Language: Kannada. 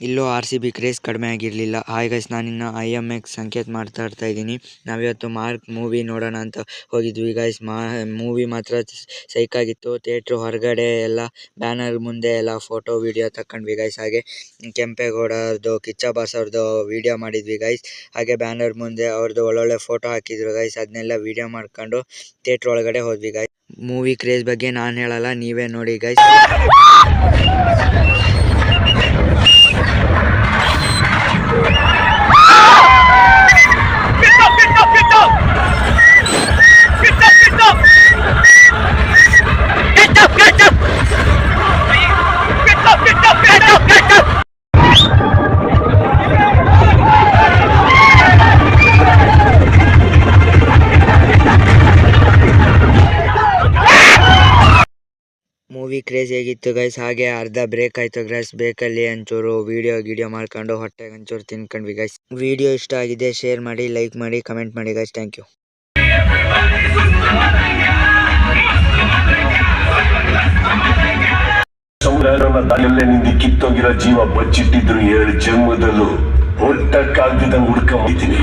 ಇಲ್ಲೂ RCB ಕ್ರೇಜ್ ಕಡಿಮೆ ಆಗಿರಲಿಲ್ಲ. ಹಾಯ್ ಗೈಸ್, ನಾನಿನ್ನು IMX ಸಂಕೇತ್ ಮಾತಾಡ್ತಾ ಇದ್ದೀನಿ. ನಾವಿವತ್ತು ಮಾರ್ಕ್ ಮೂವಿ ನೋಡೋಣ ಅಂತ ಹೋಗಿದ್ವಿ ಗೈಸ್. ಮೂವಿ ಮಾತ್ರ ಸೈಕಾಗಿತ್ತು. ಥಿಯೇಟ್ರ್ ಹೊರಗಡೆ ಎಲ್ಲ ಬ್ಯಾನರ್ ಮುಂದೆ ಎಲ್ಲ ಫೋಟೋ ವಿಡಿಯೋ ತಗೊಂಡ್ವಿ ಗೈಸ್. ಹಾಗೆ ಕೆಂಪೇಗೌಡರದು, ಕಿಚ್ಚ ಬಾಸ್ ಅವ್ರದ್ದು ವಿಡಿಯೋ ಮಾಡಿದ್ವಿ ಗೈಸ್. ಹಾಗೆ ಬ್ಯಾನರ್ ಮುಂದೆ ಅವ್ರದ್ದು ಒಳ್ಳೊಳ್ಳೆ ಫೋಟೋ ಹಾಕಿದ್ರು ಗೈಸ್. ಅದನ್ನೆಲ್ಲ ವಿಡಿಯೋ ಮಾಡ್ಕೊಂಡು ಥಿಯೇಟ್ರ್ ಒಳಗಡೆ ಹೋದ್ವಿ ಗೈಸ್. ಮೂವಿ ಕ್ರೇಜ್ ಬಗ್ಗೆ ನಾನು ಹೇಳಲ್ಲ, ನೀವೇ ನೋಡಿ ಗೈಸ್. ಮೂವಿ ಕ್ರೇಜ್ ಹೇಗಿತ್ತು ಗೈಸ್. ಹಾಗೆ ಅರ್ಧ ಬ್ರೇಕ್ ಆಯ್ತು ಗೈಸ್. ಬ್ರೇಕಲ್ಲಿ ಒಂಚೂರು ವಿಡಿಯೋ ಮಾಡ್ಕೊಂಡು ಹೊಟ್ಟೆಗೆ ಒಂಚೂರು ತಿನ್ಕೊಂಡ್ವಿ ಗೈಸ್. ವಿಡಿಯೋ ಇಷ್ಟ ಆಗಿದೆ, ಶೇರ್ ಮಾಡಿ, ಲೈಕ್ ಮಾಡಿ, ಕಮೆಂಟ್ ಮಾಡಿ ಗೈಸ್. Thank you. ದಾರಿಯಲ್ಲೇ ನಿಂದು ಕಿತ್ತೋಗಿರೋ ಜೀವ ಬಚ್ಚಿಟ್ಟಿದ್ರು 7 ಜನ್ಮದಲ್ಲೂ ಹೊಟ್ಟಕ್ಕಾಗ್ದಿದ್ದಂಗೆ ಹುಡ್ಕೊಂಬಿದ್ದೀನಿ.